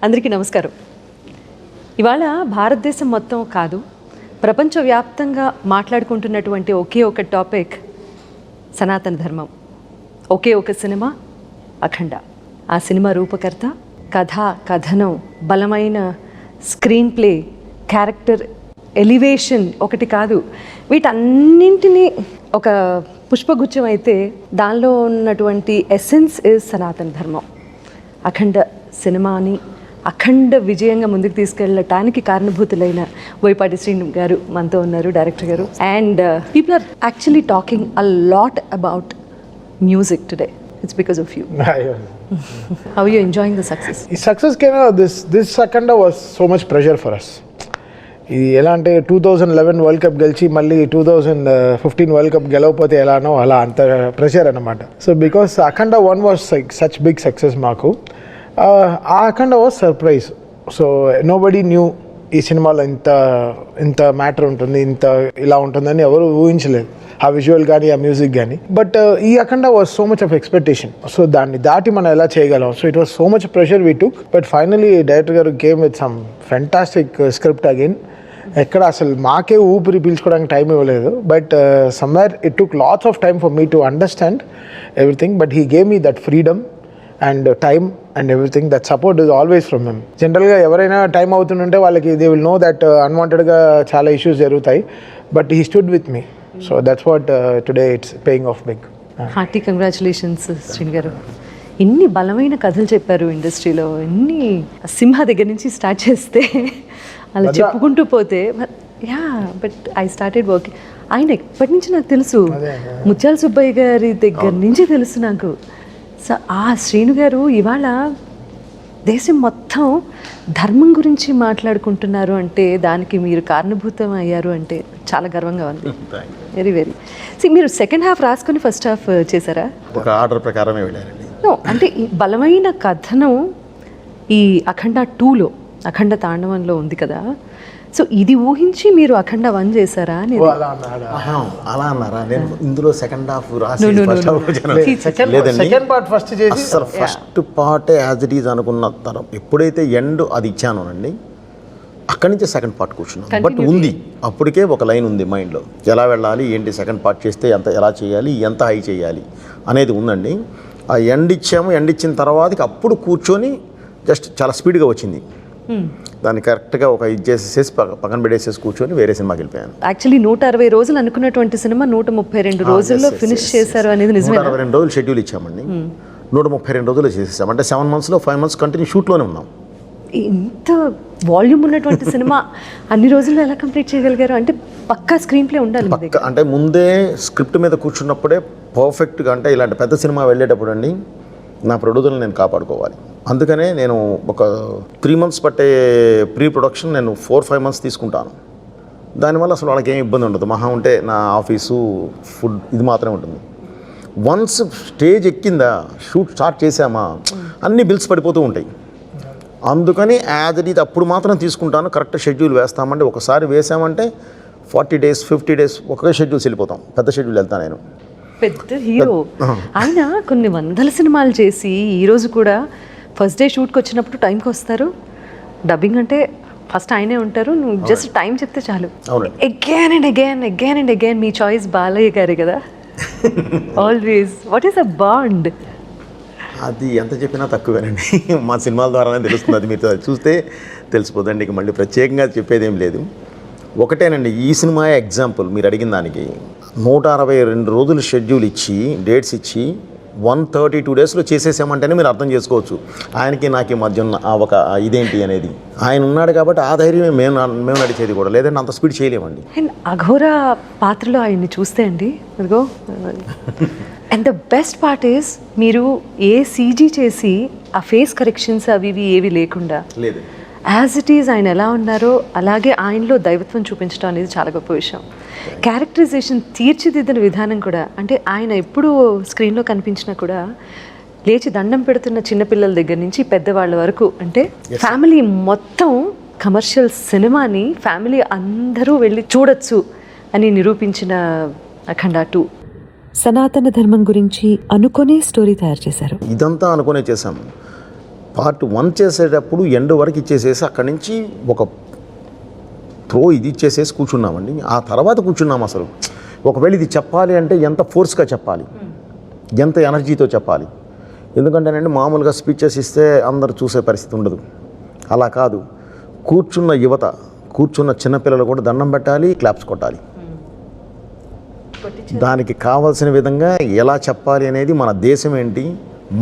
అందరికీ నమస్కారం. ఇవాళ భారతదేశం మొత్తం కాదు, ప్రపంచవ్యాప్తంగా మాట్లాడుకుంటున్నటువంటి ఒకే ఒక టాపిక్ సనాతన ధర్మం. ఒకే ఒక సినిమా అఖండ. ఆ సినిమా రూపకర్త, కథ, కథనం, బలమైన స్క్రీన్ ప్లే, క్యారెక్టర్ ఎలివేషన్ ఒకటి కాదు, వీటన్నింటినీ ఒక పుష్పగుచ్చం అయితే దానిలో ఉన్నటువంటి ఎసెన్స్ ఇస్ సనాతన ధర్మం. అఖండ సినిమాని అఖండ విజయంగా ముందుకు తీసుకెళ్ళటానికి కారణభూతులైన బోయపాటి శ్రీను గారు మనతో ఉన్నారు, డైరెక్టర్ గారు. And people are actually talking a lot about music today. It's because of you. How are you enjoying the success? The success this Akhanda was so much pressure for us. ఇది ఎలా అంటే 2011 world cup గెలిచి మళ్ళీ 2015 world cup గెలవకపోతే ఎలానో అలా అంత pressure అన్నమాట. So because Akhanda 1 was such big success మాకు. ఆ Akhanda was surprise. So nobody knew ఈ సినిమాలో ఇంత మ్యాటర్ ఉంటుంది, ఇంత ఇలా ఉంటుందని ఎవరు ఊహించలేదు, ఆ విజువల్ కానీ ఆ మ్యూజిక్ కానీ. బట్ ఈ Akhanda was so much of expectation. So దాన్ని దాటి మనం ఎలా చేయగలం. So it was so much pressure we took. But finally director గారు came with some fantastic script again. ఎక్కడ అసలు మాకే ఊపిరి పీల్చుకోవడానికి టైం ఇవ్వలేదు. But somewhere it took lots of time for me to understand everything. But he gave me that freedom and time and everything. That support is always from him. జనరల్గా ఎవరైనా time అవుతుంటే వాళ్ళకి దే విల్ నో దట్ అన్వాంటెడ్గా చాలా issues జరుగుతాయి. But he stood with me. So that's what today it's paying off big. Hearty congratulations Srinu garu. ఎన్ని బలమైన కథలు చెప్పారు ఇండస్ట్రీలో. ఎన్ని సింహ దగ్గర నుంచి స్టార్ట్ చేస్తే అలా చెప్పుకుంటూ పోతే, yeah. But I started working. ఆయన ఎప్పటి నుంచి నాకు తెలుసు, ముత్యాల సుబ్బయ్య గారి దగ్గర నుంచి తెలుసు నాకు. సో ఆ శ్రీను గారు ఇవాళ దేశం మొత్తం ధర్మం గురించి మాట్లాడుకుంటున్నారు అంటే దానికి మీరు కారణభూతం అయ్యారు అంటే చాలా గర్వంగా ఉంది. Very very. మీరు సెకండ్ హాఫ్ రాసుకొని ఫస్ట్ హాఫ్ చేశారా? ఒక ఆర్డర్ ప్రకారమే వెళ్ళారండి. అంటే ఈ బలమైన కథనం ఈ అఖండ 2లో, అఖండ తాండవంలో ఉంది కదా. సో ఇది ఊహించి మీరు అఖండ 1 చేశారా? అలా అన్నారా? నేను ఇందులో సెకండ్ హాఫ్ రాసి అసలు first part as it is అనుకున్న తరం ఎప్పుడైతే ఎండ్ అది ఇచ్చానోనండి, అక్కడి నుంచి సెకండ్ పార్ట్ కూర్చున్నాను. బట్ ఉంది, అప్పటికే ఒక లైన్ ఉంది మైండ్లో, ఎలా వెళ్ళాలి, ఏంటి, సెకండ్ పార్ట్ చేస్తే ఎలా చేయాలి, ఎంత హై చేయాలి అనేది ఉందండి. ఆ ఎండ్ ఇచ్చాము. ఎండ్ ఇచ్చిన తర్వాతకి అప్పుడు కూర్చొని జస్ట్ చాలా స్పీడ్గా వచ్చింది. దాన్ని కరెక్ట్గా ఒక ఇది చేసేసి పక్కన పెట్టేసేసి కూర్చొని వేరే సినిమాకి వెళ్ళిపోయాను. యాక్చువల్లీ 160 రోజులు అనుకున్నటువంటి సినిమా 132 రోజుల్లో ఫినిష్ చేశారు అనేది నిజమే. 162 రోజులు షెడ్యూల్ ఇచ్చామండి. 132 రోజుల్లో చేసేసాం. అంటే 7 monthsలో 5 months కంటిన్యూ షూట్లోనే ఉన్నాం. ఇంత వాల్యూమ్ ఉన్నటువంటి సినిమా అన్ని రోజుల్లో ఎలా కంప్లీట్ చేయగలిగారు? అంటే పక్కా స్క్రీన్ ప్లే ఉండాలి. అంటే ముందే స్క్రిప్ట్ మీద కూర్చున్నప్పుడే పర్ఫెక్ట్గా, అంటే ఇలాంటి పెద్ద సినిమా వెళ్ళేటప్పుడు అండి నా ప్రొడ్యూసర్ని నేను కాపాడుకోవాలి. అందుకనే నేను ఒక 3 months పట్టే ప్రీ ప్రొడక్షన్ నేను 4-5 months తీసుకుంటాను. దానివల్ల అసలు వాళ్ళకి ఏం ఇబ్బంది ఉండదు. మహా ఉంటే నా ఆఫీసు, ఫుడ్, ఇది మాత్రమే ఉంటుంది. వన్స్ స్టేజ్ ఎక్కిందా, షూట్ స్టార్ట్ చేసామా, అన్ని బిల్స్ పడిపోతూ ఉంటాయి. అందుకని యాజ్ ఇట్ ఈజ్ అప్పుడు మాత్రం తీసుకుంటాను. కరెక్ట్ షెడ్యూల్ వేస్తామంటే, ఒకసారి వేసామంటే 40 days 50 days ఒకే షెడ్యూల్స్ వెళ్ళిపోతాం. పెద్ద షెడ్యూల్ వెళ్తాను నేను. పెద్ద హీరో ఆయన. కొన్ని వందల సినిమాలు చేసి ఈరోజు కూడా ఫస్ట్ డే షూట్కి వచ్చినప్పుడు టైంకి వస్తారు. డబ్బింగ్ అంటే ఫస్ట్ ఆయనే ఉంటారు, నువ్వు జస్ట్ టైం చెప్తే చాలు. Again and again me choice Balayya గారే కదా always. What is a bond? అది ఎంత చెప్పినా తక్కువేనండి. మా సినిమాల ద్వారానే తెలుస్తుంది. అది మీరు చూస్తే తెలిసిపోతుందండి. ఇక మళ్ళీ ప్రత్యేకంగా చెప్పేది ఏం లేదు. ఒకటేనండి, ఈ సినిమా ఎగ్జాంపుల్ మీరు అడిగిన దానికి. 162 రోజులు షెడ్యూల్ ఇచ్చి, డేట్స్ ఇచ్చి 132 daysలో చేసేసామంటేనే మీరు అర్థం చేసుకోవచ్చు ఆయనకి నాకు మధ్య ఉన్న ఒక ఇదేంటి అనేది. ఆయన ఉన్నాడు కాబట్టి ఆ ధైర్యమే మేము నడిచేది కూడా, లేదంటే అంత స్పీడ్ చేయలేమండి. అండ్ అఘోర పాత్రలో ఆయన్ని చూస్తే అండి, అదిగో. And the best part is మీరు ఏ సీజీ చేసి ఆ ఫేస్ కరెక్షన్స్ అవి ఇవి ఏవి లేకుండా లేదు, యాజ్ ఇట్ ఈజ్ ఆయన ఎలా ఉన్నారో అలాగే ఆయనలో దైవత్వం చూపించడం అనేది చాలా గొప్ప విషయం. క్యారెక్టరైజేషన్, తీర్చిదిద్దిన విధానం కూడా. అంటే ఆయన ఎప్పుడు స్క్రీన్లో కనిపించినా కూడా లేచి దండం పెడుతున్న చిన్నపిల్లల దగ్గర నుంచి పెద్దవాళ్ళ వరకు, అంటే ఫ్యామిలీ మొత్తం కమర్షియల్ సినిమాని ఫ్యామిలీ అందరూ వెళ్ళి చూడొచ్చు అని నిరూపించిన అఖండ 2. సనాతన ధర్మం గురించి అనుకునే స్టోరీ తయారు చేశారు. ఇదంతా అనుకునే చేశాము. పార్ట్ 1 చేసేటప్పుడు ఎండ్ వరకు ఇచ్చేసేసి అక్కడి నుంచి ఒక ఇది ఇచ్చేసేసి కూర్చున్నామండి. ఆ తర్వాత కూర్చున్నాం అసలు ఒకవేళ ఇది చెప్పాలి అంటే ఎంత ఫోర్స్గా చెప్పాలి, ఎంత ఎనర్జీతో చెప్పాలి. ఎందుకంటేనండి మామూలుగా స్పీచెస్ ఇస్తే అందరు చూసే పరిస్థితి ఉండదు. అలా కాదు, కూర్చున్న యువత, కూర్చున్న చిన్నపిల్లలు కూడా దండం పెట్టాలి, క్లాప్స్ కొట్టాలి. దానికి కావాల్సిన విధంగా ఎలా చెప్పాలి అనేది, మన దేశం ఏంటి,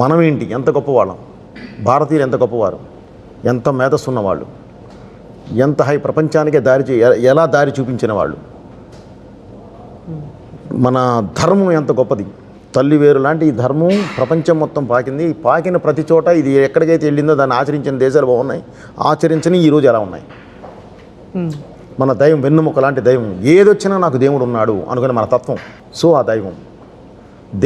మనం ఏంటి, ఎంత గొప్పవాళ్ళం, భారతీయులు ఎంత గొప్పవారు, ఎంత మేధస్సు ఉన్నవాళ్ళు, ఎంత హై ప్రపంచానికే ఎలా దారి చూపించిన వాళ్ళు, మన ధర్మం ఎంత గొప్పది, తల్లి వేరు లాంటి ఈ ధర్మం ప్రపంచం మొత్తం పాకింది. పాకిన ప్రతి చోట ఇది ఎక్కడికైతే వెళ్ళిందో దాన్ని ఆచరించిన దేశాలు బాగున్నాయి, ఆచరించని ఈరోజు ఎలా ఉన్నాయి. మన దైవం వెన్నుముక లాంటి దైవం, ఏదొచ్చినా నాకు దేవుడు ఉన్నాడు అనుకునే మన తత్వం. సో ఆ దైవం,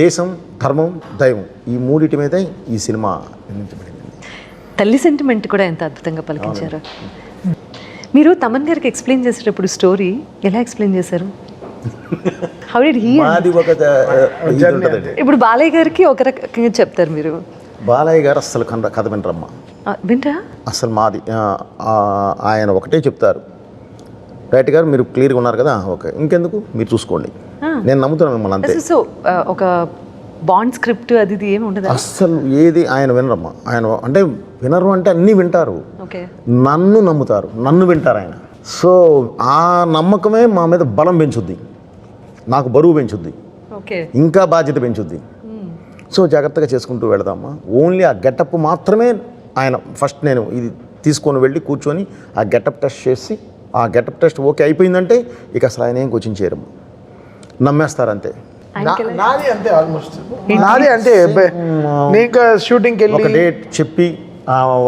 దేశం, ధర్మం, దైవం, ఈ మూడిటి మీదే ఈ సినిమా నిర్మించబడింది. తల్లి సెంటిమెంట్ కూడా ఎంత అద్భుతంగా పలికించారు. మీరు తమన్ గారికి ఎక్స్ప్లెయిన్ చేసేటప్పుడు స్టోరీ ఎలా ఎక్స్ప్లెయిన్ చేశారు? How did he? మాది ఒక ఇది ఉంటుందండి. ఇప్పుడు బాలయ్య గారికి ఒక రకంగా చెప్తారు మీరు. బాలయ్య గారు అస్సలు కథ వినరమ్మా, వింటా అసలు మాది ఆయన ఒకటే చెప్తారు, రైట్ గారు మీరు క్లియర్గా ఉన్నారు కదా, ఓకే ఇంకెందుకు మీరు చూసుకోండి, నేను నమ్ముతున్నాను మిమ్మల్ని అంతే. సో ఒక బాండ్ స్క్రిప్ట్ అది ఇది ఏమి ఉండదు అస్సలు ఏది ఆయన వినరమ్మా. ఆయన అంటే వినరు అంటే అన్నీ వింటారు, నన్ను నమ్ముతారు, నన్ను వింటారు ఆయన. సో ఆ నమ్మకమే మా మీద బలం పెంచుద్ది, నాకు బరువు పెంచుద్ది, ఇంకా బాధ్యత పెంచుద్ది. సో జాగ్రత్తగా చేసుకుంటూ వెళదామా. ఓన్లీ ఆ గెటప్ మాత్రమే ఆయన ఫస్ట్ నేను ఇది తీసుకొని వెళ్ళి కూర్చొని ఆ గెటప్ టెస్ట్ చేసి, ఆ గెటప్ టెస్ట్ ఓకే అయిపోయిందంటే ఇక అసలు ఆయన ఏం కోచింగ్ చేయరమ్మా, నమ్మేస్తారంతే. నాది అంతే, ఆల్మోస్ట్ నాది అంతే. నేను ఇంకా షూటింగ్కి వెళ్ళి ఒక డేట్ చెప్పి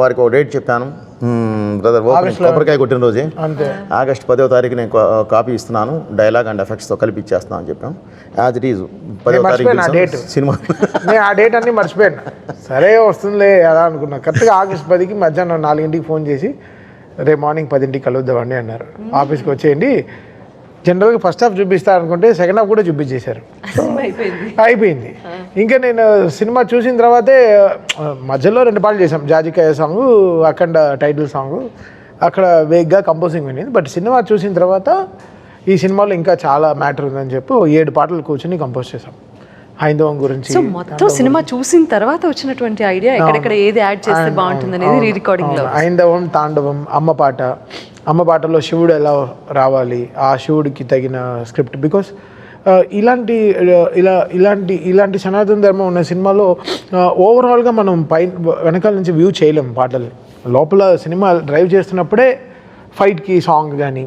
వారికి ఒక డేట్ చెప్పాను, బ్రదర్ కొబ్బరికాయ కొట్టిన రోజే ఆగస్టు 10వ తారీఖు నేను కాపీ ఇస్తున్నాను, డైలాగ్ అండ్ ఎఫెక్ట్స్తో కలిపి ఇచ్చేస్తాను అని చెప్పాం. యాజ్ ఇట్ ఈజ్ 10వ తారీఖు సినిమా. నేను ఆ డేట్ అన్నీ మర్చిపోయాను. సరే వస్తుందిలే అలా అనుకున్నా. కరెక్ట్గా ఆగస్టు 10కి మధ్యాహ్నం 4ంటికి ఫోన్ చేసి రేపు మార్నింగ్ 10ంటికి కలుద్దామండి అన్నారు. ఆఫీస్కి వచ్చేయండి. జనరల్గా ఫస్ట్ హాఫ్ చూపిస్తారు అనుకుంటే సెకండ్ హాఫ్ కూడా చూపించేశారు. అయిపోయింది. ఇంకా నేను సినిమా చూసిన తర్వాతే మధ్యలో 2 పాటలు చేసాం, జాజికాయ సాంగ్, అఖండ టైటిల్ సాంగ్, అక్కడ వేగ్గా కంపోజింగ్ వినింది. బట్ సినిమా చూసిన తర్వాత ఈ సినిమాలో ఇంకా చాలా మ్యాటర్ ఉందని చెప్పి 7 పాటలు కూర్చొని కంపోజ్ చేసాం హైందవం గురించి. సో మొత్తం సినిమా చూసిన తర్వాత వచ్చినటువంటి ఐడియా ఎక్కడెక్కడ ఏది యాడ్ చేస్తే బాగుంటుంది అనేది రీ రికార్డింగ్ లో. హైందవం, తాండవం, అమ్మ పాటలో శివుడు ఎలా రావాలి, ఆ శివుడికి తగిన స్క్రిప్ట్. బికాస్ ఇలాంటి సనాతన ధర్మం ఉన్న సినిమాలో ఓవరాల్గా మనం వెనకాల నుంచి వ్యూ చేయలేం పాటల్ని. లోపల సినిమా డ్రైవ్ చేస్తున్నప్పుడే ఫైట్కి సాంగ్ కానీ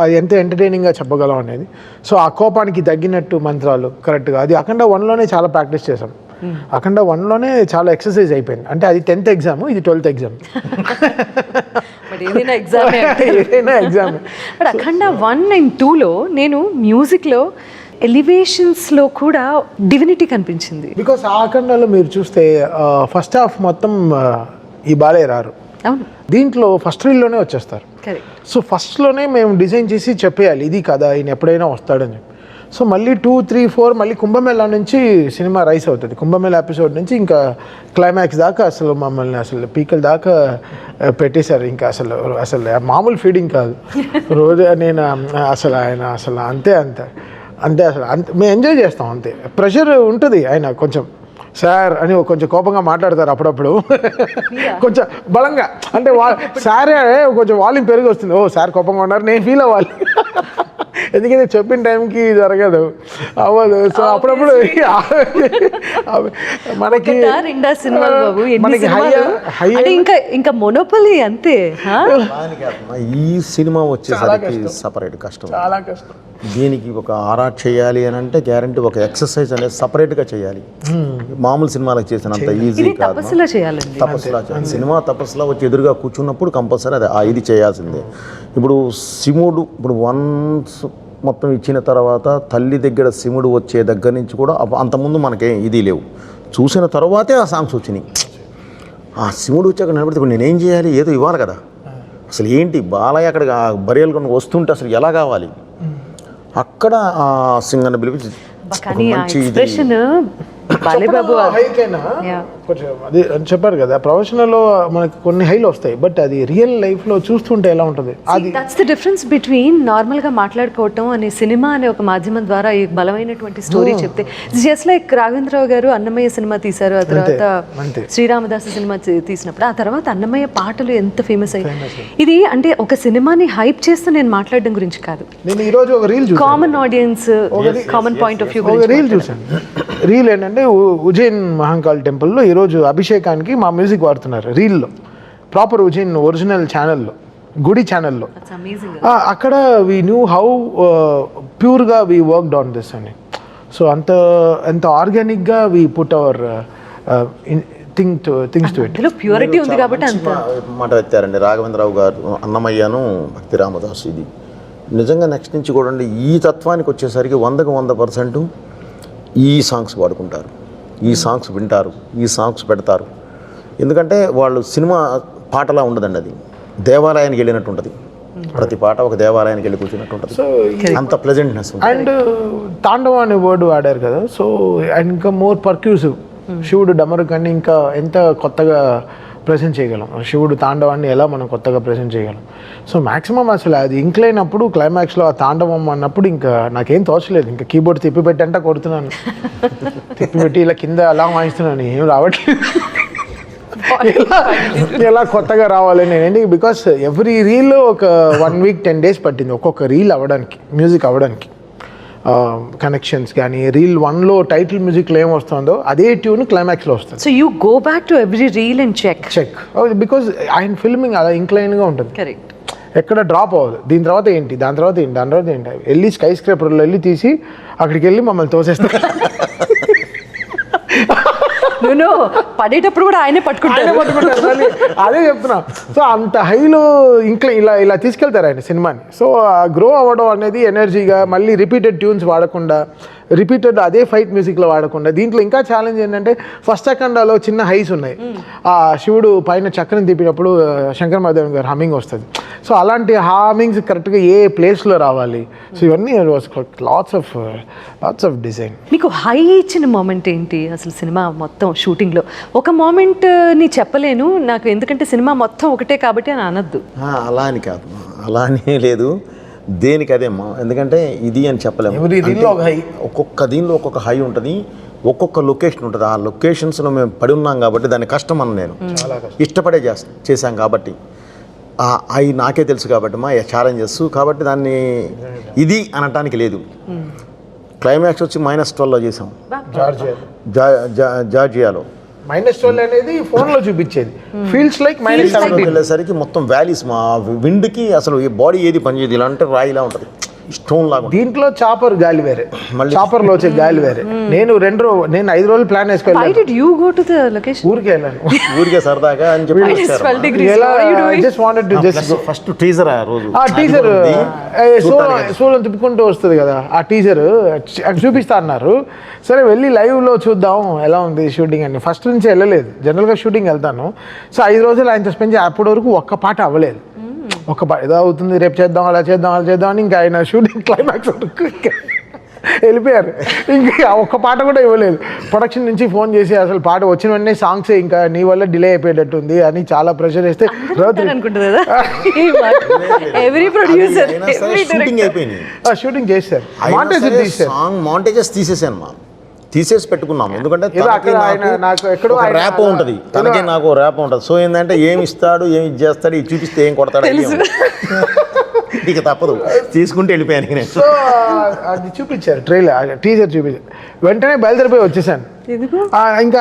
అది ఎంత ఎంటర్టైనింగ్గా చెప్పగలం అనేది. సో ఆ కోపానికి తగ్గినట్టు మంత్రాలు కరెక్ట్గా, అది అఖండ 1లోనే చాలా ప్రాక్టీస్ చేసాం. అఖండ 1లోనే చాలా ఎక్సర్సైజ్ అయిపోయింది. అంటే అది 10th ఎగ్జామ్, ఇది 12th ఎగ్జామ్. ఏదైనా ఎగ్జామ్. బట్ అఖండ 1 and 2లో నేను మ్యూజిక్లో ఎలివేషన్స్లో కూడా డివినిటీ కనిపించింది. బికాస్ ఆ అఖండలో మీరు చూస్తే ఫస్ట్ హాఫ్ మొత్తం ఈ బాలయ్య రారు. అవును, దీంట్లో ఫస్ట్ రీల్లోనే వచ్చేస్తారు. సో ఫస్ట్లోనే మేము డిజైన్ చేసి చెప్పేయాలి ఇది కదా, ఈయన ఎప్పుడైనా వస్తాడని చెప్పి. సో మళ్ళీ 2, 3, 4 మళ్ళీ కుంభమేళా నుంచి సినిమా రైస్ అవుతుంది. కుంభమేళా ఎపిసోడ్ నుంచి ఇంకా క్లైమాక్స్ దాకా అసలు మమ్మల్ని అసలు పీకల దాకా పెట్టేశారు. ఇంకా అసలు మామూలు ఫీడింగ్ కాదు రోజు. నేను అసలు ఆయన అసలు అంతే మేము ఎంజాయ్ చేస్తాం అంతే. ప్రెషర్ ఉంటుంది. ఆయన కొంచెం సార్ అని కొంచెం కోపంగా మాట్లాడతారు అప్పుడప్పుడు, కొంచెం బలంగా. అంటే సారే కొంచెం వాల్యూమ్ పెరిగి వస్తుంది. ఓ సార్ కోపంగా ఉన్నారు, నేను ఫీల్ అవ్వాలి. ఎందుకంటే చెప్పిన టైంకి జరగదు, అవ్వదు. సో అప్పుడప్పుడు మనకి ఇంకా మొనోపలి అంతే. ఈ సినిమా వచ్చేసరికి సపరేట్ కష్టం, చాలా కష్టం. దీనికి ఒక ఆర్ట్ చేయాలి అని అంటే గ్యారంటీ ఒక ఎక్సర్సైజ్ అనేది సపరేట్గా చేయాలి. మామూలు సినిమాలకు చేసినంత ఈజీ కాదు. తపస్సులా చేయాలి. సినిమా తపస్సులా వచ్చి ఎదురుగా కూర్చున్నప్పుడు కంపల్సరీ అది ఇది చేయాల్సిందే. ఇప్పుడు శివుడు ఇప్పుడు వన్స్ మొత్తం ఇచ్చిన తర్వాత తల్లి దగ్గర శివుడు వచ్చే దగ్గర నుంచి కూడా అంతకుముందు మనకేం ఇది లేవు. చూసిన తర్వాతే ఆ సాంగ్స్ వచ్చినాయి. ఆ శివుడు వచ్చాక నిలబడితే ఇప్పుడు నేనేం చేయాలి, ఏదో ఇవ్వాలి కదా. అసలు ఏంటి బాలయ్య అక్కడ బరియలు కొన్ని వస్తుంటే అసలు ఎలా కావాలి, అక్కడ ఆ సింగర్ని పిలిపించి ఎక్స్ప్రెషన్ బాలేబాబు హైకైనా Yeah. కొంచెం అది అని చెప్పారు కదా, ప్రొఫెషనల్లో మనకి కొన్ని హైలు వస్తాయి, బట్ అది రియల్ లైఫ్లో చూస్తుంటే ఎలా ఉంటుంది అది. దట్స్ ద డిఫరెన్స్ బిట్వీన్ నార్మల్గా మాట్లాడుకోవటం అనే సినిమా అనే ఒక మాధ్యమం ద్వారా ఈ బలమైనటువంటి స్టోరీ చెప్తే జస్ట్ లైక్ రాఘవేంద్రరావు గారు అన్నమయ్య సినిమా తీశారు, ఆ తర్వాత అంతే. శ్రీరామదాసు సినిమా తీసినప్పుడు ఆ తర్వాత అన్నమయ్య పాటలు ఎంత ఫేమస్ అయ్యాయి. ఇది అంటే ఒక సినిమాని హైప్ చేస్తూ నేను మాట్లాడడం గురించి కాదు, నేను ఈరోజు ఒక రీల్ చూసాను, common audience common point of view ఒక రీల్ చూసాను. రీల్ ఏంటంటే ఉజ్జయిన్ మహంకాళ్ టెంపుల్లో ఈరోజు అభిషేకానికి మా మ్యూజిక్ వాడుతున్నారు రీల్లో, ప్రాపర్ ఉజ్జయిన్ ఒరిజినల్ ఛానల్లో, గుడి ఛానల్లో. అక్కడ వీ న్యూ హౌ ప్యూర్గా వీ వర్క్డ్ ఆన్ దిస్ అని. సో అంత ఆర్గానిక్గా we put our things to it. Purity ఉంది కాబట్టి అంత మాట ఎత్తారండి రాఘవేంద్రరావు గారు, అన్నమయ్యను, భక్తి రామదాసు. ఇది నిజంగా నెక్స్ట్ నుంచి కూడా అండి ఈ తత్వానికి వచ్చేసరికి 100% ఈ సాంగ్స్ వాడుకుంటారు, ఈ సాంగ్స్ వింటారు, ఈ సాంగ్స్ పెడతారు. ఎందుకంటే వాళ్ళు సినిమా పాటలా ఉండదండి, అది దేవాలయానికి వెళ్ళినట్టు ఉంటుంది. ప్రతి పాట ఒక దేవాలయానికి వెళ్ళి కూర్చున్నట్టు ఉంటుంది. సో అంత ప్లెజెంట్నెస్. అండ్ తాండవ అనే వర్డ్ వాడారు కదా, సో అండ్ ఇంకా మోర్ పర్క్యూసివ్. శివుడు డమరు కానీ ఇంకా ఎంత కొత్తగా ప్రజెంట్ చేయగలం, శివుడు తాండవాన్ని ఎలా మనం కొత్తగా ప్రజెంట్ చేయగలం. సో మ్యాక్సిమం అసలు అది ఇంక్లైనప్పుడు క్లైమాక్స్లో ఆ తాండవం అన్నప్పుడు ఇంకా నాకేం తోచలేదు, ఇంకా కీబోర్డ్ తిప్పిపెట్టంటే కొడుతున్నాను, తిప్పిపెట్టి ఇలా కింద అలా వాయిస్తున్నాను, ఏం రావట్లేదు. ఎలా కొత్తగా రావాలని నేను, బికాస్ ఎవ్రీ రీల్ ఒక 1 week 10 days పట్టింది ఒక్కొక్క రీల్ అవ్వడానికి, మ్యూజిక్ అవ్వడానికి. కనెక్షన్స్ కానీ రీల్ 1లో టైటిల్ మ్యూజిక్లో ఏం వస్తుందో అదే ట్యూన్ క్లైమాక్స్లో వస్తుంది. So you go back to every reel and check because ఆయన ఫిల్మింగ్ అలా ఇంక్లైన్గా ఉంటుంది, కరెక్ట్, ఎక్కడ డ్రాప్ అవ్వదు. దీని తర్వాత ఏంటి, దాని తర్వాత ఏంటి, దాని తర్వాత ఏంటి, వెళ్ళి స్కై స్క్రేపర్లో వెళ్ళి తీసి అక్కడికి వెళ్ళి మమ్మల్ని తోసేస్తారు. నువ్వు పడేటప్పుడు కూడా ఆయనే పట్టుకుంటారు. మళ్ళీ అదే చెప్తున్నా. సో అంత హైలో ఇంకా ఇలా తీసుకెళ్తారు ఆయన సినిమాని. సో గ్రో అవ్వడం అనేది ఎనర్జీగా, మళ్ళీ రిపీటెడ్ ట్యూన్స్ వాడకుండా, రిపీటెడ్ అదే ఫైట్ మ్యూజిక్లో వాడకుండా. దీంట్లో ఇంకా ఛాలెంజ్ ఏంటంటే ఫస్ట్ అఖండాలో చిన్న హైస్ ఉన్నాయి. ఆ శివుడు పైన చక్రం తిప్పినప్పుడు శంకర్ మహాదేవన్ గారు హమ్మింగ్ వస్తుంది. సో అలాంటి హామింగ్స్ కరెక్ట్గా ఏ ప్లేస్లో రావాలి. సో ఇవన్నీ లాట్స్ ఆఫ్ డిజైన్. మీకు హై ఇచ్చిన మూమెంట్ ఏంటి అసలు సినిమా మొత్తం షూటింగ్లో? ఒక మూమెంట్ని చెప్పలేను నాకు, ఎందుకంటే సినిమా మొత్తం ఒకటే కాబట్టి అని అనద్దు. అలా అని కాదు, అలా అని లేదు, దేనికి అదేమ్మా. ఎందుకంటే ఇది అని చెప్పలేము. ఒక్కొక్క దీనిలో ఒక్కొక్క హై ఉంటుంది, ఒక్కొక్క లొకేషన్ ఉంటుంది. ఆ లొకేషన్స్లో మేము పడి ఉన్నాం కాబట్టి దాని కష్టం అని నేను ఇష్టపడే చేశాం కాబట్టి అవి నాకే తెలుసు కాబట్టి మా ఛాలెంజెస్ కాబట్టి దాన్ని ఇది అనటానికి లేదు. క్లైమాక్స్ వచ్చి -12లో చేసాం, జార్జియాలో. -12 అనేది ఫోన్లో చూపించేది, ఫీల్స్ లైక్ -7 వెళ్ళేసరికి మొత్తం వ్యాలీస్. మా విండ్కి అసలు ఈ బాడీ ఏది పనిచేయదు, ఇలా అంటే రాయిలా ఉంటుంది, స్టోన్ లాగా. దీంట్లో చాపర్ గాలి వేరే, మళ్ళీ చాపర్లో వచ్చే గాలి వేరే. నేను 5 రోజులు ప్లాన్ వేసుకెళ్ళాను. ఊరికే వెళ్ళాను, ఊరికే సరదాగా అని చెప్పి ఫస్ట్ టీజర్ టీజర్ సూలం తిప్పుకుంటూ వస్తుంది కదా, ఆ టీజర్ చూపిస్తా అన్నారు. సరే వెళ్ళి లైవ్లో చూద్దాం ఎలా ఉంది షూటింగ్ అని. ఫస్ట్ నుంచి వెళ్ళలేదు, జనరల్గా షూటింగ్ వెళ్తాను. సో 5 రోజులు ఆయనతో స్పెండ్ చేసి అప్పటి వరకు ఒక్క పాట అవ్వలేదు. ఒక ఏదో అవుతుంది, రేపు చేద్దాం, అలా చేద్దాం అని ఇంకా ఆయన షూటింగ్ క్లైమాక్స్ వెళ్ళిపోయారు. ఇంకా ఒక్క పాట కూడా ఇవ్వలేదు. ప్రొడక్షన్ నుంచి ఫోన్ చేసి అసలు పాట వచ్చిన వెంటనే సాంగ్స్ ఇంకా నీ వల్ల డిలే అయిపోయేటట్టుంది అని చాలా ప్రెషర్ వేస్తే షూటింగ్ చేశారు. మాంటేజెస్ తీసేసాను, తీసేసి పెట్టుకున్నాము. ఎందుకంటే ర్యాప్ ఉంటుంది, తనకే నాకు ర్యాప్ ఉంటుంది. సో ఏంటంటే ఏమి ఇస్తాడు, ఏమి చేస్తాడు, ఇది చూపిస్తే ఏం కొడతాడు, ఇక తప్పదు తీసుకుంటే వెళ్ళిపోయాను నేను. సో అది చూపించారు, టీజర్ చూపించారు. వెంటనే బయలుదేరిపోయి వచ్చేసాను. ఇంకా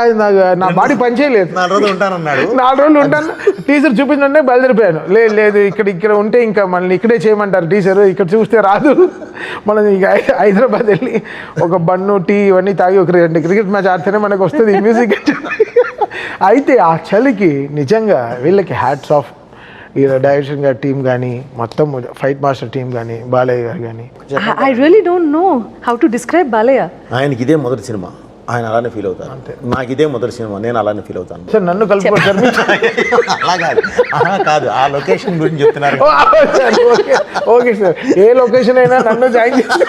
నా బాడీ పనిచేయలేదు. 4 రోజులు ఉంటానన్నాడు. 4 రోజులు ఉంటాను. టీజర్ చూపించే బయలుదేరిపోయాను. లేదు ఇక్కడ ఉంటే ఇంకా మనల్ని ఇక్కడే చేయమంటారు టీచర్, ఇక్కడ చూస్తే రాదు. మనం ఇక హైదరాబాద్ వెళ్ళి ఒక బన్ను టీ ఇవన్నీ తాగి ఒక 2 క్రికెట్ మ్యాచ్ ఆడితేనే మనకు వస్తుంది ఈ మ్యూజిక్. అయితే ఆ చలికి నిజంగా వీళ్ళకి హ్యాట్స్ ఆఫ్. ఈ డైరెక్షన్ గారి టీం కానీ, మొత్తం ఫైట్ మాస్టర్ టీం కానీ, బాలయ్య గారు కానీ. I really don't know how to describe Balayya. ఆయనకి ఇదే మొదటి సినిమా, ఆయన అలానే ఫీల్ అవుతారు. అంతే, నాకు ఇదే మొదటి సినిమా, నేను అలానే ఫీల్ అవుతాను. సార్ నన్ను కలుపుకోవచ్చు అలా కాదు, ఆ లొకేషన్ గురించి చెప్తున్నారు. ఓకే సార్, ఏ లొకేషన్ అయినా నన్ను జాయిన్ చేసి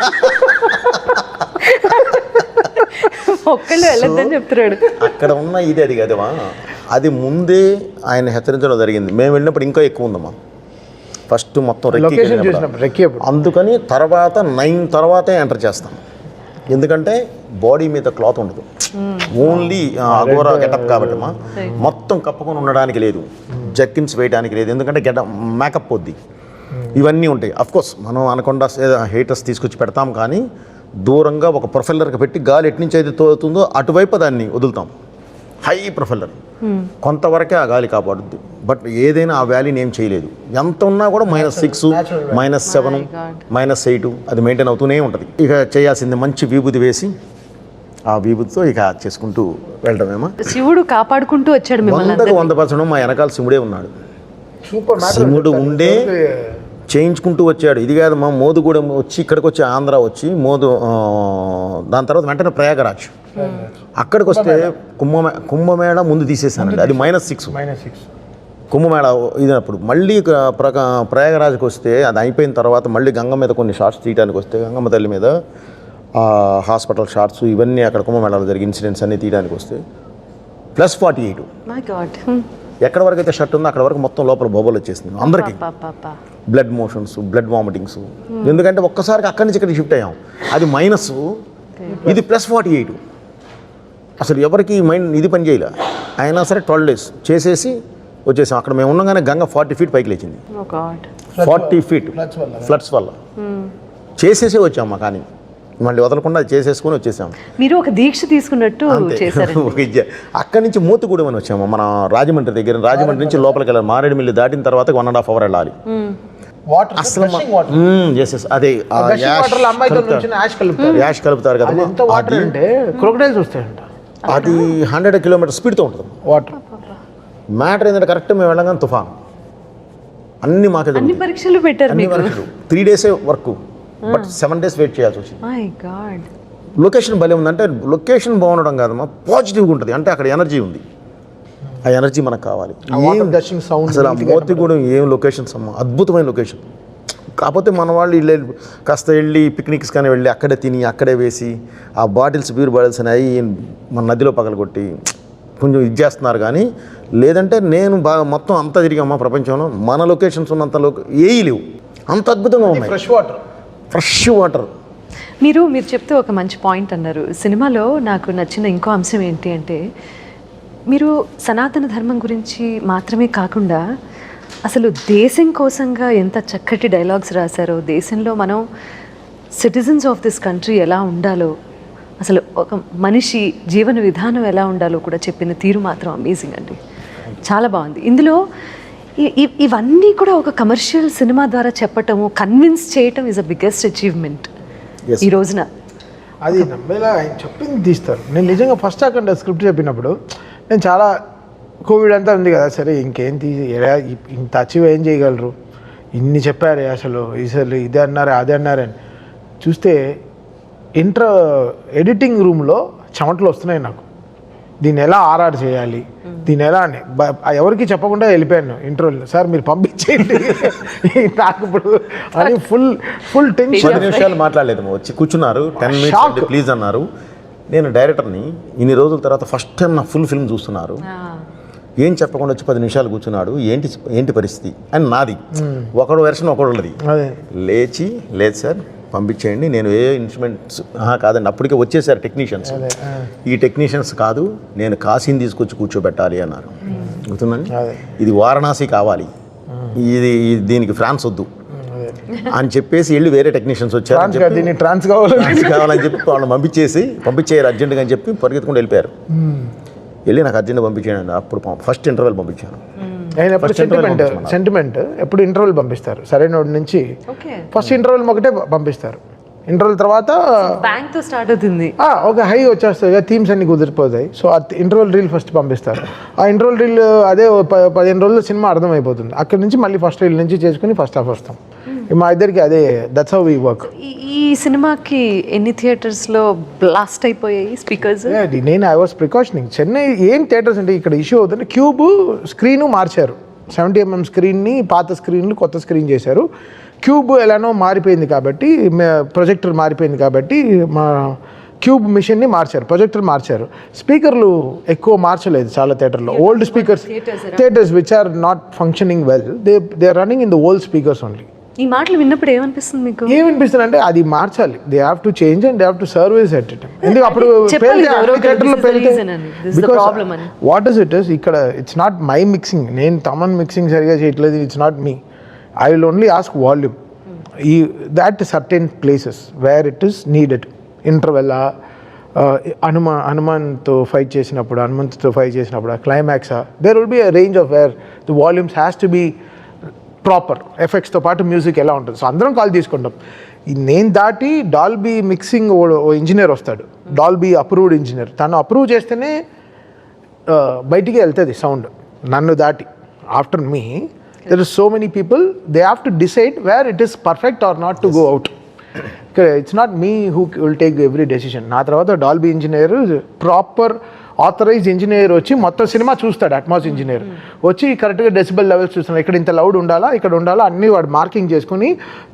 ఒక్కళ్ళు వెళ్ళొద్దని చెప్తున్నాడు. అక్కడ ఉన్న ఇది అది కదమ్మా, అది ముందే ఆయన హెచ్చరించడం జరిగింది. మేము వెళ్ళినప్పుడు ఇంకా ఎక్కువ ఉందమ్మా. ఫస్ట్ మొత్తం రెక్కి, అందుకని తర్వాత 9 తర్వాతే ఎంటర్ చేస్తాం. ఎందుకంటే బాడీ మీద క్లాత్ ఉండదు, ఓన్లీ అఘోరా గెటప్ కాబట్టి మొత్తం కప్పుకొని ఉండడానికి లేదు, జర్కిన్స్ వేయడానికి లేదు, ఎందుకంటే మేకప్ పొద్ది ఇవన్నీ ఉంటాయి. అఫ్కోర్స్ మనం అనకుండా హీటర్స్ తీసుకొచ్చి పెడతాం, కానీ దూరంగా ఒక ప్రొఫెల్లర్కి పెట్టి గాలి ఎటు నుంచి అయితే తోలుతుందో అటువైపు దాన్ని వదులుతాం. హై ప్రొఫెల్లర్ కొంతవరకే ఆ గాలి కాపాడుద్ది, బట్ ఏదైనా ఆ వ్యాలీని ఏం చేయలేదు. ఎంత ఉన్నా కూడా -6, -7, -8 అది మెయింటైన్ అవుతూనే ఉంటుంది. ఇక చేయాల్సింది మంచి విభూతి వేసి ఆ విభూతితో ఇక చేసుకుంటూ వెళ్ళడమేమో. శివుడు కాపాడుకుంటూ వచ్చాడు మిమ్మల్ని. 100% మా వెనకాల శివుడే ఉన్నాడు. శివుడు ఉండే చేయించుకుంటూ వచ్చాడు. ఇది కాదు మా మోదుగూడెం వచ్చి ఇక్కడికి వచ్చి ఆంధ్ర వచ్చి దాని తర్వాత వెంటనే ప్రయాగరాజ్, అక్కడికి వస్తే కుంభమేళ ముందు తీసేసానండి. అది -6 కుంభమేళ ఇదినప్పుడు. మళ్ళీ ప్రయాగరాజ్కి వస్తే అది అయిపోయిన తర్వాత మళ్ళీ గంగ మీద కొన్ని షార్ట్స్ తీయడానికి వస్తే గంగమ్మ తల్లి మీద హాస్పిటల్ షార్ట్స్ ఇవన్నీ అక్కడ కుంభమేళాలో జరిగే ఇన్సిడెంట్స్ అన్నీ తీయడానికి వస్తే +48. ఎక్కడ వరకు అయితే షర్ట్ ఉందో అక్కడ వరకు మొత్తం లోపల బొబ్బలు వచ్చేసింది అందరికీ. Blood motions, blood vomitings. ఎందుకంటే ఒక్కసారికి అక్కడి నుంచి ఇక్కడికి షిఫ్ట్ అయ్యాం. అది మైనస్, ఇది +48. అసలు ఎవరికి మైండ్ ఇది పని చేయలే. అయినా సరే 12 days చేసేసి వచ్చేసాం. అక్కడ మేము ఉండగానే గంగ 40 feet పైకి లేచింది. 40 feet ఫ్లడ్స్ వల్ల చేసేసి వచ్చాము. కానీ మళ్ళీ వదలకుండా చేసేసుకుని వచ్చేసాము. మీరు ఒక దీక్ష తీసుకున్నట్టు చేశారు. అక్కడి నుంచి మోతుగూడెం అని వచ్చాము, మన రాజమండ్రి దగ్గర. రాజమండ్రి నుంచి లోపలికి వెళ్ళాలి. మారేడుమిల్లి దాటిన తర్వాత 1.5 hour వెళ్ళాలి. అసలు అదే యాష్ కలుపుతారు కదా, అది 100 kilometers స్పీడ్తో ఉంటుంది వాటర్. మ్యాటర్ ఏంటంటే కరెక్ట్ మేము వెళ్ళగానే తుఫాన్ అన్ని మాకే అన్ని పరీక్షలు పెట్టారు. 3 days work, but 7 days wait చేయాల్సి వచ్చింది. లొకేషన్ భలే ఉందంటే లొకేషన్ బాగుండడం కాదమ్మా, పాజిటివ్గా ఉంటుంది. అంటే అక్కడ ఎనర్జీ ఉంది, ఆ ఎనర్జీ మనకు కావాలి. అసలు ఆ మోతిగూడెం ఏం లొకేషన్స్ అమ్మా, అద్భుతమైన లొకేషన్. కాకపోతే మన వాళ్ళు కాస్త వెళ్ళి పిక్నిక్స్ కానీ వెళ్ళి అక్కడే తిని అక్కడే వేసి ఆ బాటిల్స్ బీర్ బాటిల్స్ అనేవి మన నదిలో పగలగొట్టి కొంచెం ఇది చేస్తున్నారు. కానీ లేదంటే నేను బాగా మొత్తం అంతా తిరిగామా ప్రపంచంలో, మన లొకేషన్స్ ఉన్నంత ఏవి లేవు, అంత అద్భుతంగా ఉన్నాయి. Fresh water. మీరు చెప్తే ఒక మంచి పాయింట్ అన్నారు. సినిమాలో నాకు నచ్చిన ఇంకో అంశం ఏంటి అంటే, మీరు సనాతన ధర్మం గురించి మాత్రమే కాకుండా అసలు దేశం కోసంగా ఎంత చక్కటి డైలాగ్స్ రాశారో, దేశంలో మనం సిటిజన్స్ ఆఫ్ దిస్ కంట్రీ ఎలా ఉండాలో, అసలు ఒక మనిషి జీవన విధానం ఎలా ఉండాలో కూడా చెప్పిన తీరు మాత్రం అమేజింగ్ అండి, చాలా బాగుంది. ఇందులో ఇవన్నీ కూడా ఒక కమర్షియల్ సినిమా ద్వారా చెప్పటము, కన్విన్స్ చేయటం ఈజ్ అ బిగ్గెస్ట్ అచీవ్మెంట్ ఈ రోజున. అది నమ్మేలా ఆయన చెప్పింది తీస్తారు. నేను నిజంగా ఫస్ట్ అక్కడ స్క్రిప్ట్ చెప్పినప్పుడు నేను చాలా కోవిడ్ అంతా ఉంది కదా, సరే ఇంకేం ఇంత అచీవ్ ఏం చేయగలరు, ఇన్ని చెప్పారే అసలు ఇదే అన్నారే అదే అన్నారని చూస్తే ఎడిటింగ్ రూమ్లో చెమటలు వస్తున్నాయి నాకు. దీన్ని ఎలా ఆర్ఆర్ చేయాలి, దీన్ని ఎలా అని ఎవరికి చెప్పకుండా వెళ్ళిపోయాను ఇంటర్వ్యూలో. సార్ మీరు పంపించేయండి నాకు ఇప్పుడు అని ఫుల్ టెన్షన్. 10 నిమిషాలు మాట్లాడలేదు, వచ్చి కూర్చున్నారు, 10 minutes ప్లీజ్ అన్నారు. నేను డైరెక్టర్ని ఇన్ని రోజుల తర్వాత ఫస్ట్ టైం నా ఫుల్ ఫిల్మ్ చూస్తున్నారు, ఏం చెప్పకుండా వచ్చి 10 నిమిషాలు కూర్చున్నాడు. ఏంటి పరిస్థితి అని నాది ఒకడు వెర్షన్ ఒకడున్నది. లేచి లేదు సార్ పంపించేయండి, నేను ఏ ఇన్స్ట్రుమెంట్స్ కాదండి, అప్పటికే వచ్చేసారు టెక్నీషియన్స్. ఈ టెక్నీషియన్స్ కాదు, నేను కాశీని తీసుకొచ్చి కూర్చోబెట్టాలి అన్నారు. గుర్తుందండి, ఇది వారణాసి కావాలి, దీనికి ఫ్రాన్స్ వద్దు అని చెప్పేసి వెళ్ళి వేరే టెక్నీషియన్స్ వచ్చారు, ట్రాన్స్ కావాలని చెప్పి వాళ్ళని పంపించేయారు అర్జెంటుగా అని చెప్పి పరిగెత్తుకుంటూ వెళ్ళిపోయారు. వెళ్ళి నాకు అర్జెంట్గా పంపించాను. అప్పుడు ఫస్ట్ ఇంటర్వెల్ పంపించాను. సెంటిమెంట్ ఎప్పుడు ఇంటర్వెల్ పంపిస్తారు, సరైన నుంచి ఫస్ట్ ఇంటర్వెల్ ఒకటే పంపిస్తారు. ఇంటర్వెల్ తర్వాత బ్యాంక్తో స్టార్ట్ అవుతుంది, ఒక హై వచ్చేస్తుంది, థీమ్స్ అన్ని కుదిరిపోతాయి. సో ఆ ఇంటర్వెల్ రీల్ ఫస్ట్ పంపిస్తారు. ఆ ఇంటర్వెల్ రీల్ అదే 15 రోజుల్లో సినిమా అర్థమైపోతుంది. అక్కడి నుంచి మళ్ళీ ఫస్ట్ రీల్ నుంచి చేసుకుని ఫస్ట్ హాఫ్ వస్తాం. మా ఇద్దరికి అదే, దట్స్ హౌ వి వర్క్. ఈ సినిమాకి ఎన్ని థియేటర్స్లో బ్లాస్ట్ అయిపోయాయి స్పీకర్స్? నేను ఐ వాస్ ప్రికాషనింగ్. చెన్నై ఏం థియేటర్స్ అంటే ఇక్కడ ఇష్యూ అవుతుంది, క్యూబ్ స్క్రీను మార్చారు, 70mm స్క్రీన్ని పాత స్క్రీన్లు కొత్త స్క్రీన్ చేశారు. క్యూబ్ ఎలానో మారిపోయింది కాబట్టి, ప్రొజెక్టర్ మారిపోయింది కాబట్టి మా క్యూబ్ మిషన్ని మార్చారు, ప్రొజెక్టర్ మార్చారు. స్పీకర్లు ఎక్కువ మార్చలేదు చాలా థియేటర్లో. Old speakers theatres which are not functioning well, they are running in the old speakers only. ఈ మాటలు విన్నప్పుడు ఏమనిపిస్తుంది మీకు? ఏమనిపిస్తుంది అంటే అది మార్చాలి. They have to change and they have to service at it. ఎందుకు అప్పుడు వాట్ ఇస్ ఇట్ ఇస్ ఇక్కడ ఇట్స్ నాట్ మై మిక్సింగ్, నేను తమన్ మిక్సింగ్ సరిగా చేయట్లేదు, it's not me. I will only ask volume ఈ that certain places where it is needed. ఇంటర్వెల్లా, హనుమాన్తో fight చేసినప్పుడు, హనుమంతుతో ఫైట్ చేసినప్పుడు, క్లైమాక్సా, there will be a range of where the volumes has to be proper. ఎఫెక్ట్స్తో పాటు మ్యూజిక్ ఎలా ఉంటుంది. సో అందరం కాల్ తీసుకుంటాం. నేను దాటి డాల్బీ మిక్సింగ్ ఓ ఇంజనీర్ వస్తాడు, డాల్బీ అప్రూవ్డ్ ఇంజనీర్. తను అప్రూవ్ చేస్తేనే బయటికి వెళ్తుంది సౌండ్. నన్ను దాటి after me there is so many people, they have to decide where it is perfect or not to go out. It's not me who will take every decision. నా తర్వాత Dolby engineer, proper authorised engineer వచ్చి మొత్తం cinema చూస్తాడు. Atmos engineer వచ్చి కరెక్ట్గా decibel levels చూస్తున్నాడు, ఇక్కడ ఇంత లౌడ్ ఉండాలా, ఇక్కడ ఉండాలా, అన్నీ వాడు మార్కింగ్ చేసుకుని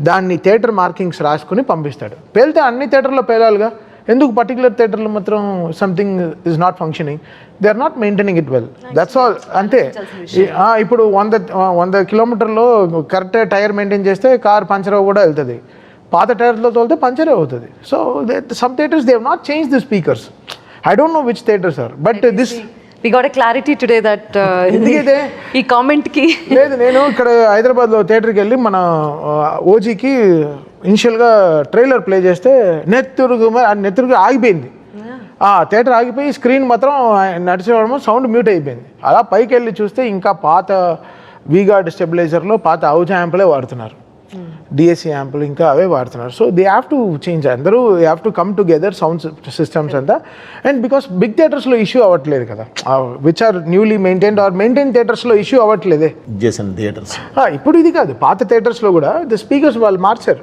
దాన్ని థియేటర్ మార్కింగ్స్ రాసుకుని పంపిస్తాడు. పేలితే అన్ని థియేటర్లో పేలాలిగా, ఎందుకు పర్టికులర్ థియేటర్లో మాత్రం something is not functioning, they are not maintaining it well, that's all. అంతే. ఇప్పుడు 100 కిలోమీటర్లో కరెక్ట్ టైర్ మెయింటైన్ చేస్తే కార్ పంచర్ కూడా వెళ్తుంది, పాత టైర్లో తోలితే పంచరే అవుతుంది. So some theatres they have not change the speakers. I don't know which theaters are, but this we got a clarity today that ఎందుకైతే ఈ కామెంట్ కి లేదు. నేను ఇక్కడ హైదరాబాద్లో థియేటర్కి వెళ్ళి మన ఓజీకి ఇనిషియల్గా ట్రైలర్ ప్లే చేస్తే నెత్తురుగు ఆగిపోయింది. థియేటర్ ఆగిపోయి స్క్రీన్ మాత్రం నడిచేవాడమో సౌండ్ మ్యూట్ అయిపోయింది. అలా పైకి వెళ్ళి చూస్తే ఇంకా పాత వీగార్డ్ స్టెబిలైజర్లో పాత అవుజ్ యాంపులే వాడుతున్నారు, డిఎస్సి యాంపులు ఇంకా అవే వాడుతున్నారు. So they have to change. అందరూ have to come together sound systems అంతా. అండ్ బికాస్ బిగ్ థియేటర్స్లో ఇష్యూ అవ్వట్లేదు కదా, which are newly maintained or maintain థియేటర్స్లో ఇష్యూ అవ్వట్లేదే. థియేటర్స్ ఇప్పుడు ఇది కాదు, పాత థియేటర్స్లో కూడా ద స్పీకర్స్ వాళ్ళు మార్చారు,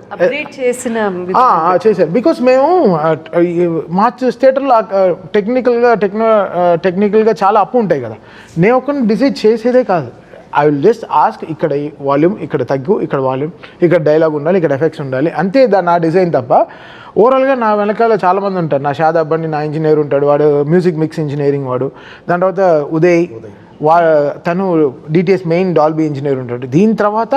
చేశారు. బికాస్ మేము మార్చే థియేటర్లో టెక్నికల్గా చాలా అప్పు ఉంటాయి కదా, నేను ఒకరిని డిసైడ్ చేసేదే కాదు. ఐ విల్ జస్ట్ ఆస్క్, ఇక్కడ వాల్యూమ్, ఇక్కడ తగ్గు, ఇక్కడ వాల్యూమ్, ఇక్కడ డైలాగ్ ఉండాలి, ఇక్కడ ఎఫెక్ట్స్ ఉండాలి, అంతే. నా డిజైన్ తప్ప ఓవరాల్గా నా వెనకాల చాలామంది ఉంటారు. నా షాదాబ్ బండి నా ఇంజనీర్ ఉంటాడు, వాడు మ్యూజిక్ మిక్స్ ఇంజనీరింగ్ వాడు. దాని తర్వాత ఉదయ్ తను డిటిఎస్ మెయిన్ డాల్బీ ఇంజనీర్ ఉంటాడు. దీని తర్వాత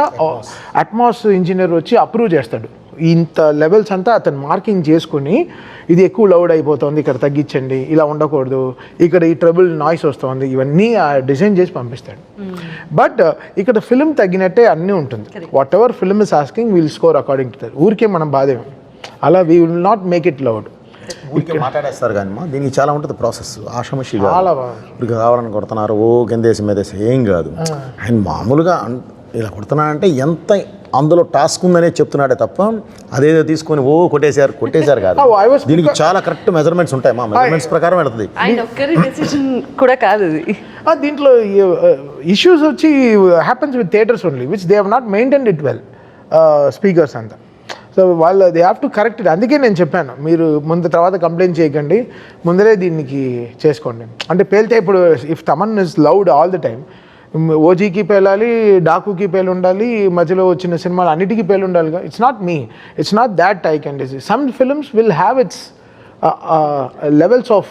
అట్మాస్ ఇంజనీర్ వచ్చి అప్రూవ్ చేస్తాడు. ఇంత లెవెల్స్ అంతా అతను మార్కింగ్ చేసుకుని, ఇది ఎక్కువ లౌడ్ అయిపోతుంది, ఇక్కడ తగ్గించండి, ఇలా ఉండకూడదు, ఇక్కడ ఈ ట్రబుల్ నాయిస్ వస్తుంది, ఇవన్నీ డిజైన్ చేసి పంపిస్తాడు. బట్ ఇక్కడ ఫిల్మ్ తగ్గినట్టే అన్నీ ఉంటుంది. What ever film is asking will score according to that. ఊరికే మనం బాధేం అలా we will not make it loud. ఊరికే మాట్లాడేస్తారు కానీ దీనికి చాలా ఉంటుంది ప్రాసెస్. ఆషామషి చాలా ఇప్పుడు కావాలని కొడుతున్నారు, ఓ కిందేసి మీదేసి ఏం కాదు. ఆయన మామూలుగా ఇలా కొడుతున్నాడంటే ఎంత అందులో టాస్క్ ఉందనే చెప్తున్నాడే తప్ప అదేదో తీసుకొని ఓ కొట్టేశారు కాదు. దీనికి చాలా కరెక్ట్ మెజర్మెంట్స్ ఉంటాయి, మా మెజర్మెంట్స్ ప్రకారం వెళ్తుంది. కూడా కాదు దీంట్లో ఇష్యూస్ వచ్చి happens with theatres only which they have not maintained it well, speakers అంతా. సో వాళ్ళు they have to correct it. అందుకే నేను చెప్పాను, మీరు తర్వాత కంప్లైంట్ చేయకండి, ముందరే దీనికి చేసుకోండి. అంటే పేలితే ఇప్పుడు if Thaman is loud all the time, ఓజీకి పేలాలి, డాకుకి పేలు ఉండాలి, మధ్యలో వచ్చిన సినిమాలు అన్నిటికీ పేలు ఉండాలిగా. It's not me, it's not that I can decide. Some films will have its levels of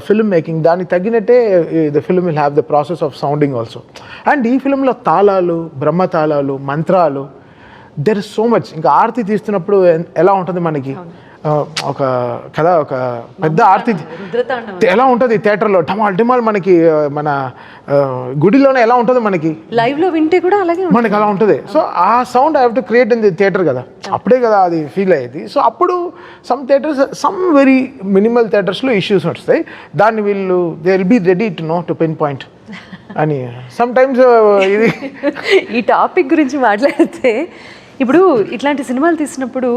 film making. దానికి తగ్గినట్టే the film will have the process of sounding also. And ఈ ఫిల్మ్లో తాళాలు, బ్రహ్మతాళాలు, మంత్రాలు, దెర్ ఇస్ సో మచ్. ఇంకా ఆరతి తీస్తున్నప్పుడు ఎలా ఉంటుంది మనకి ఒక కథ, ఒక పెద్ద ఆర్తి ఎలా ఉంటుంది థియేటర్లో, ఢమాల్ మనకి మన గుడిలోనే ఎలా ఉంటుంది మనకి లైవ్లో వింటే కూడా అలాగే మనకి అలా ఉంటుంది. సో ఆ sound I have to create in the theatre కదా, అప్పుడే కదా అది ఫీల్ అయ్యేది. సో అప్పుడు some theatres, some very minimal థియేటర్స్లో ఇష్యూస్ వస్తాయి. దాన్ని వీళ్ళు they will be ready to no to pinpoint అని. సమ్ టైమ్స్ ఇది ఈ టాపిక్ గురించి మాట్లాడితే, ఇప్పుడు ఇట్లాంటి సినిమాలు తీసినప్పుడు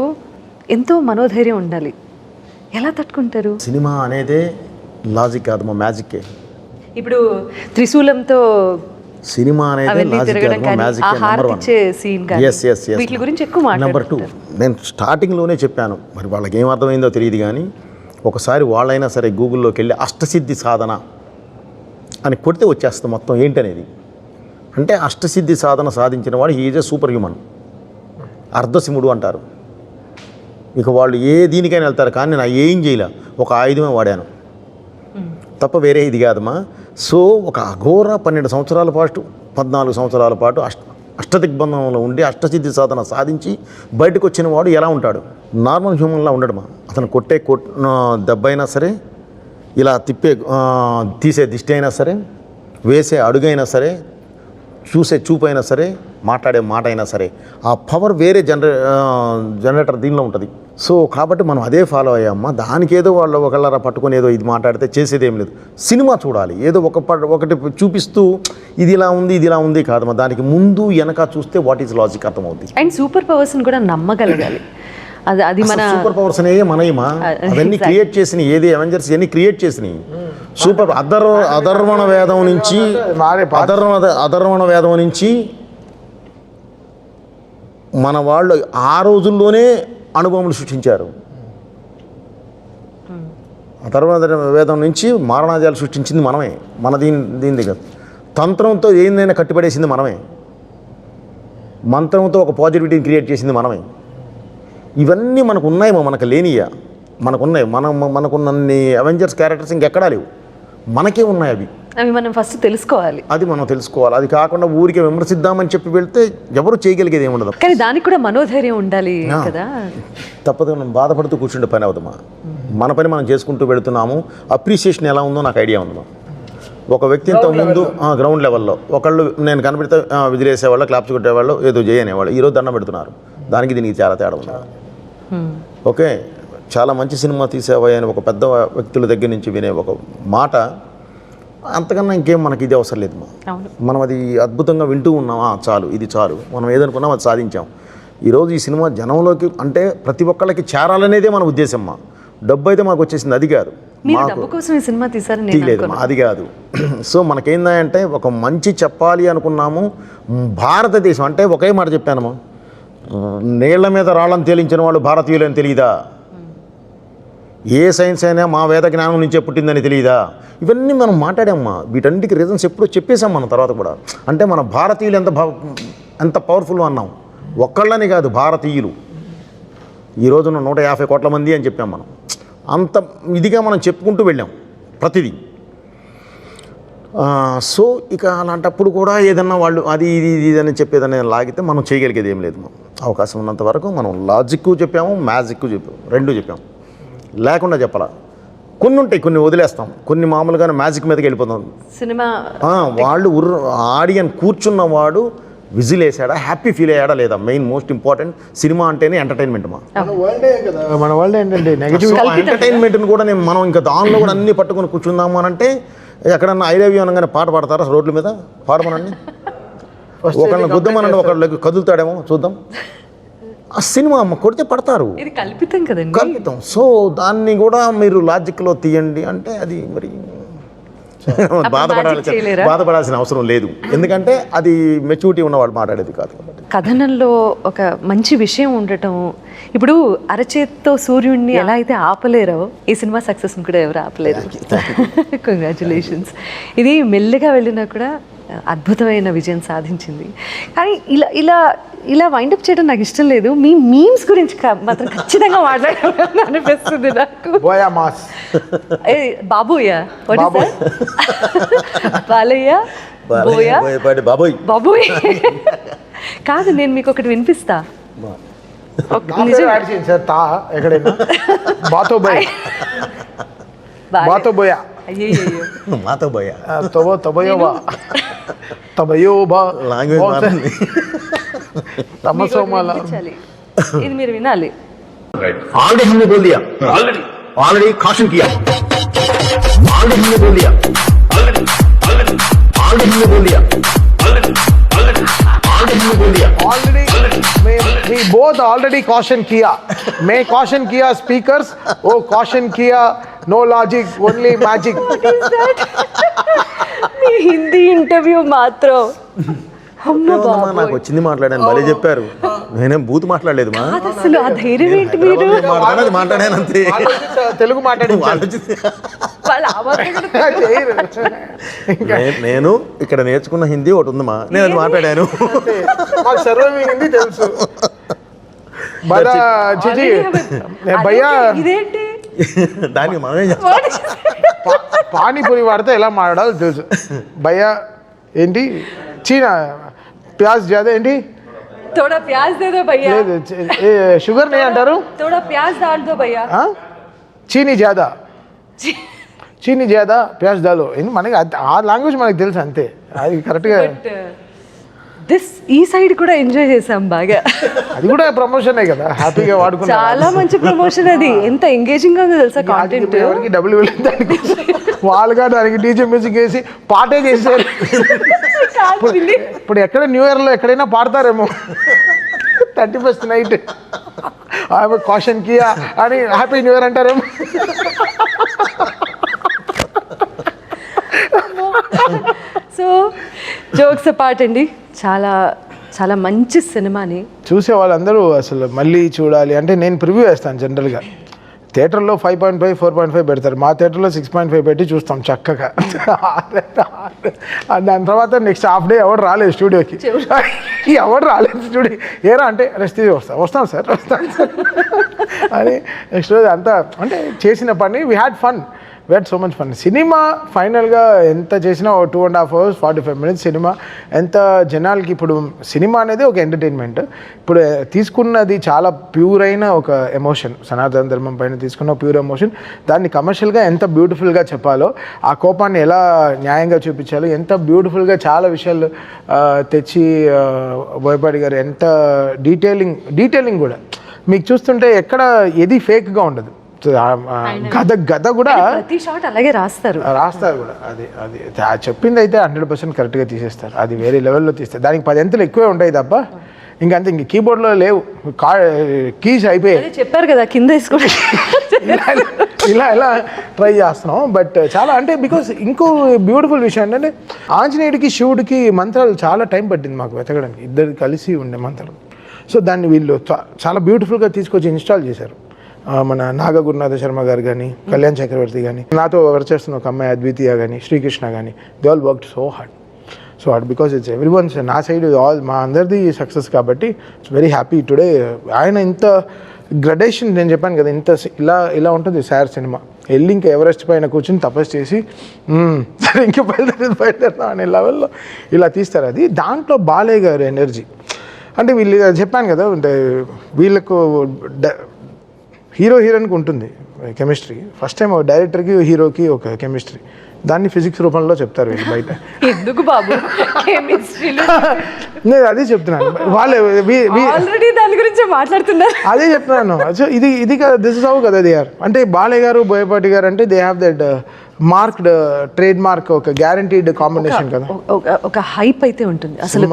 ఎంతో మనోధైర్యం ఉండాలి. ఎలా తట్టుకుంటారు? సినిమా అనేదే లాజిక్ కాదు, మా మ్యాజిక్కే. ఇప్పుడు త్రిశూలంతో సినిమా అనేది లాజిక్ కాదు, మా మ్యాజిక్. నెంబర్ 1. వీటి గురించి ఎక్కువ మాట్లాడారు. నెంబర్ 2, నేను స్టార్టింగ్లోనే చెప్పాను, మరి వాళ్ళకి ఏం అర్థమైందో తెలియదు కానీ ఒకసారి వాళ్ళైనా సరే గూగుల్లోకి వెళ్ళి అష్టసిద్ధి సాధన అని కొడితే వచ్చేస్తుంది మొత్తం ఏంటనేది. అంటే అష్టసిద్ధి సాధన సాధించిన వాడు he is a super human. అర్ధశివుడు అంటారు. ఇక వాళ్ళు ఏ దీనికైనా వెళ్తారు, కానీ నేను ఏం చేయలే, ఒక ఆయుధమే వాడాను తప్ప వేరే ఇది కాదమ్మా. సో ఒక అఘోర 12 సంవత్సరాల పాటు 14 సంవత్సరాల పాటు అష్టదిగ్బంధంలో ఉండి అష్టసిద్ధి సాధన సాధించి బయటకు వచ్చిన వాడు ఎలా ఉంటాడు? నార్మల్ హ్యూమన్లా ఉండడమా. అతను కొట్టే దెబ్బ అయినా సరే, ఇలా తీసే దిష్టి అయినా సరే, వేసే అడుగైనా సరే, చూసే చూపు అయినా సరే, మాట్లాడే మాట అయినా సరే, ఆ పవర్ వేరే జనరేటర్ దీనిలో ఉంటుంది. సో కాబట్టి మనం అదే ఫాలో అయ్యామా. దానికి ఏదో వాళ్ళు ఒకళ్ళరా పట్టుకొని ఏదో ఇది మాట్లాడితే చేసేది ఏం లేదు. సినిమా చూడాలి, ఏదో ఒకటి చూపిస్తూ ఇది ఇలా ఉంది ఇది ఇలా ఉంది కాదమ్మా. దానికి ముందు వెనక చూస్తే వాట్ ఈజ్ లాజిక్ అర్థమవుతుంది. అండ్ సూపర్ పవర్స్ని కూడా నమ్మగలగాలి. అది మన సూపర్ పవర్స్ అనేవి మనయమా, అవన్నీ క్రియేట్ చేసినాయి. ఏది అవెంజర్స్ ఇవన్నీ క్రియేట్ చేసినాయి. సూపర్ అధర్వణ వేదం నుంచి మన వాళ్ళు ఆ రోజుల్లోనే అనుభవములు సృష్టించారు. అధర్వణ వేదం నుంచి మారణాజాలు సృష్టించింది మనమే. మన దీని దగ్గర తంత్రంతో ఏందైనా కట్టిపడేసింది మనమే. మంత్రంతో ఒక పాజిటివిటీని క్రియేట్ చేసింది మనమే. ఇవన్నీ మనకు ఉన్నాయేమో, మనకు లేనియా, మనకున్నాయి. మనకున్నన్ని అవెంజర్స్ క్యారెక్టర్స్ ఇంకెక్కడా లేవు, మనకే ఉన్నాయి. అవి మనం ఫస్ట్ తెలుసుకోవాలి. అది మనం తెలుసుకోవాలి. అది కాకుండా ఊరికే విమర్శిద్దామని చెప్పి వెళ్తే ఎవరు చేయగలిగేది ఏమి ఉండదు. కానీ దానికి కూడా మనోధైర్యం ఉండాలి కదా. తప్పదు, మనం బాధపడుతూ కూర్చుంటే పని అవుతామా. మన పని మనం చేసుకుంటూ వెళుతున్నాము. అప్రిసియేషన్ ఎలా ఉందో నాకు ఐడియా ఉందమ్మా. ఒక వ్యక్తి ఇంత ముందు గ్రౌండ్ లెవెల్లో ఒకళ్ళు నేను కనబడితే విదిలేసేవాళ్ళు, క్లాప్స్ కొట్టేవాళ్ళు, ఏదో చేయనేవాళ్ళు. ఈరోజు దండం పెడుతున్నారు. దానికి దీనికి చాలా తేడా ఉంది. ఓకే, చాలా మంచి సినిమా తీసేవా అని ఒక పెద్ద వ్యక్తుల దగ్గర నుంచి వినే ఒక మాట, అంతకన్నా ఇంకేం మనకి ఇది అవసరం లేదు. మనం అది అద్భుతంగా వింటూ ఉన్నామా, చాలు, ఇది చాలు. మనం ఏదనుకున్నాం అది సాధించాం. ఈరోజు ఈ సినిమా జనంలోకి అంటే ప్రతి ఒక్కళ్ళకి చేరాలనేదే మన ఉద్దేశం. డబ్బు అయితే మాకు వచ్చేసింది, అది కాదు. తీయలేదు, అది కాదు. సో మనకేందంటే ఒక మంచి చెప్పాలి అనుకున్నాము. భారతదేశం అంటే ఒకే మాట చెప్పానమ్మా, నీళ్ల మీద రాళ్ళని తేలించిన వాళ్ళు భారతీయులని తెలియదా? ఏ సైన్స్ అయినా మా వేద జ్ఞానం నుంచే పుట్టిందని తెలియదా? ఇవన్నీ మనం మాట్లాడామమ్మా. వీటన్నిటికి రీజన్స్ ఎప్పుడో చెప్పేశాం మనం తర్వాత కూడా. అంటే మన భారతీయులు ఎంత పవర్ఫుల్ అన్నాం. ఒక్కళ్ళని కాదు, భారతీయులు ఈ రోజున 150 కోట్ల మంది అని చెప్పాం మనం. అంత ఇదిగా మనం చెప్పుకుంటూ వెళ్ళాం ప్రతిదీ. సో ఇక అలాంటప్పుడు కూడా ఏదన్నా వాళ్ళు అది ఇది అని చెప్పేదని లాగితే మనం చేయగలిగేది ఏం లేదు. అవకాశం ఉన్నంత వరకు మనం లాజిక్ చెప్పాము, మ్యాజిక్ చెప్పాము, రెండు చెప్పాము. లేకుండా చెప్పాలా. కొన్ని ఉంటాయి, కొన్ని వదిలేస్తాం, కొన్ని మామూలుగానే మ్యాజిక్ మీదకి వెళ్ళిపోతాం. సినిమా వాళ్ళు ఆడియన్ కూర్చున్నవాడు విజిల్ వేసాడా, హ్యాపీ ఫీల్ అయ్యాడా లేదా, మెయిన్ మోస్ట్ ఇంపార్టెంట్. సినిమా అంటేనే ఎంటర్టైన్మెంట్. మన వరల్డ్ ఏంటంటే నెగటివ్ ఎంటర్టైన్మెంట్ని కూడా మనం ఇంకా దానిలో కూడా అన్ని పట్టుకొని కూర్చుందాము అని అంటే, ఎక్కడన్నా ఐ లవ్ యూ అనగానే పాట పాడతారా రోడ్ల మీద? పాడమనండి. ఒకళ్ళని గుద్దమనండి, ఒకళ్ళకి కదులుతాడేమో చూద్దాం. ఆ సినిమా కొడితే పడతారు. ఇది కల్పితం కదండి, కల్పితం. సో దాన్ని కూడా మీరు లాజిక్లో తీయండి అంటే అది మరి బాధపడాల్సిన అవసరం లేదు. ఎందుకంటే అది మెచ్యూరిటీ ఉన్నవాళ్ళు మాట్లాడేది కాదు. కథనంలో ఒక మంచి విషయం ఉండటం. ఇప్పుడు అరచేత్తో సూర్యుడిని ఎలా అయితే ఆపలేరో, ఈ సినిమా సక్సెస్ని కూడా ఎవరు ఆపలేరు. కంగ్రాచులేషన్స్. ఇది మెల్లిగా వెళ్ళినా కూడా అద్భుతమైన విజయం సాధించింది. కానీ ఇలా ఇలా ఇలా వైండప్ చేయడం నాకు ఇష్టం లేదు. మీ మీమ్స్ గురించి మాత్రం ఖచ్చితంగా మాట్లాడాలని అనిపిస్తుంది నాకు. బాబోయా, బాలయ్య, బాబోయ్ బాబోయ్ కాదు, నేను మీకు ఒకటి వినిపిస్తా. ఇది మీరు వినాలి. ऑलरेडी हमने बोल दिया, ऑलरेडी कॉशन किया, ऑलरेडी हमने बोल दिया, ऑलरेडी हमने बोल दिया, ऑलरेडी हमने बोल दिया, already we both already caution किया. मैं caution किया speakers, वो caution किया no logic, only magic. మీ హిందీ ఇంటర్వ్యూ మాత్రం నాకు వచ్చింది మాట్లాడాను, భలే చెప్పారు. నేనేం బూత్ మాట్లాడలేదు. అసలు ఆ ధైర్యం ఏంటి? మీరు మాట్లాడాను అంతే, తెలుగు మాట్లాడి నేను ఇక్కడ నేర్చుకున్న హిందీ ఒకటి ఉందమ్మా, నేను అది మాట్లాడాను. సర్వమే హిందీ తెలుసు. బాగా చిచి భయ్యా ఇదేంటి దానికి మనమే చేస్తాం. పానీపూరి వాడితే ఎలా మాట్లాడాలో తెలుసు. భయ్యా ఏంటి చీనా ప్యాజ్ జాదా ఏంటి थोड़ा प्याज दे दो भैया లేదు షుగర్ నే అంటారు थोड़ा प्याज डाल दो भैया చీనీ జాదా చీనీ జాదా ప్యాజ్ దాలో మనకి ఆ లాంగ్వేజ్ మనకి తెలుసు అంతే, అది కరెక్ట్గా దిస్ ఈ సైడ్ కూడా ఎంజాయ్ చేసాం బాగా. అది కూడా ప్రమోషనే కదా, హ్యాపీగా వాడుకున్నాం. చాలా మంచి ప్రమోషన్ అది, ఎంత ఎంగేజింగ్ గా ఉందో తెలుసా కాంటెంట్. ఎవరికి డబ్బులు వెళ్ళింది దానికి, వాళ్ళుగా దానికి డీజే మ్యూజిక్ వేసి పాటే చేశారు. ఇప్పుడు ఎక్కడ న్యూ ఇయర్లో ఎక్కడైనా పాడతారేమో 31st నైట్ కాషన్ కియా అని హ్యాపీ న్యూ ఇయర్ అంటారేమో. సో జోక్స్ అపార్ట్ అండి, చాలా చాలా మంచి సినిమాని చూసే వాళ్ళందరూ అసలు మళ్ళీ చూడాలి అంటే నేను ప్రివ్యూ వేస్తాను. జనరల్గా థియేటర్లో 5.5 4.5 పెడతారు, మా థియేటర్లో 6.5 పెట్టి చూస్తాం చక్కగా. దాని తర్వాత నెక్స్ట్ హాఫ్ డే ఎవరు రాలేదు స్టూడియోకి, ఎవరు రాలేదు స్టూడియో ఏరా అంటే రెస్ట్ వస్తాం సార్ అని నెక్స్ట్ రోజు అంతా అంటే చేసిన పని we had fun, we had so much fun. Cinema ఫైనల్గా ఎంత చేసినా 2.5 hours 45 minutes సినిమా. ఎంత జనాలకి ఇప్పుడు సినిమా అనేది ఒక ఎంటర్టైన్మెంట్, ఇప్పుడు తీసుకున్నది చాలా ప్యూర్ అయిన ఒక ఎమోషన్, సనాతన ధర్మం పైన తీసుకున్న ప్యూర్ ఎమోషన్. దాన్ని కమర్షియల్గా ఎంత బ్యూటిఫుల్గా చెప్పాలో, ఆ కోపాన్ని ఎలా న్యాయంగా చూపించాలో, ఎంత బ్యూటిఫుల్గా చాలా విషయాలు తెచ్చి బోయపాటి గారు ఎంత డీటెయిలింగ్ కూడా మీకు చూస్తుంటే ఎక్కడ ఏది ఫేక్గా ఉండదు. గద కూడా ప్రతి షాట్ అలాగే రాస్తారు కూడా. అది చెప్పింది అయితే 100% కరెక్ట్గా తీసేస్తారు, అది వేరే లెవెల్లో తీస్తారు. దానికి 10 అంతలు ఎక్కువే ఉంటాయి తప్ప ఇంకంతే. ఇంక కీబోర్డ్లో లేవు, కీస్ అయిపోయాయి. చెప్పారు కదా కింద వేసుకోండి, ఇలా ట్రై చేస్తున్నాం. బట్ చాలా అంటే బికాస్ ఇంకో బ్యూటిఫుల్ విషయం ఏంటంటే ఆంజనేయుడికి శివుడికి మంత్రాలు చాలా టైం పట్టింది మాకు వెతకడానికి, ఇద్దరు కలిసి ఉండే మంత్రాలు. సో దాన్ని వీళ్ళు చాలా బ్యూటిఫుల్గా తీసుకొచ్చి ఇన్స్టాల్ చేశారు. మన నాగ గురునాథ శర్మ గారు కానీ, కళ్యాణ్ చక్రవర్తి కానీ, నాతో వర్క్ చేస్తున్న ఒక అమ్మాయి అద్వితీయ కానీ, శ్రీకృష్ణ కానీ, they all worked so hard because it's every once నా సైడ్ ఆల్ మా అందరిది సక్సెస్ కాబట్టి ఇట్స్ వెరీ హ్యాపీ టుడే. ఆయన ఇంత గ్రడేషన్ నేను చెప్పాను కదా, ఇంత ఇలా ఉంటుంది సార్ సినిమా. వెళ్ళి ఇంకా ఎవరెస్ట్ పైన కూర్చొని తపస్సు చేసి సరే ఇంకా బయలుదేరుతాం అనే లెవెల్లో ఇలా తీస్తారు. అది దాంట్లో బాలయ్య గారు ఎనర్జీ అంటే వీళ్ళు చెప్పాను కదా, అంటే వీళ్ళకు హీరోయిన్కి ఉంటుంది కెమిస్ట్రీ. ఫస్ట్ టైం డైరెక్టర్కి హీరోకి ఒక కెమిస్ట్రీ, దాన్ని ఫిజిక్స్ రూపంలో చెప్తారు వీళ్ళు బయట. ఎందుకు బాబు నేను అదే చెప్తున్నాను, వాళ్ళే ఆల్రెడీ దాని గురించి మాట్లాడుతున్నారు. అదే చెప్తున్నాను. సో ఇది కదా, దిస్ ఇస్ హౌ కదా దే ఆర్. అంటే బాలయ్య గారు బోయపాటి గారు అంటే they have that marked trade mark, ఒక గ్యారంటీడ్ కాంబినేషన్ కదా. ఒక హైప్ అయితే ఉంటుంది అసలు.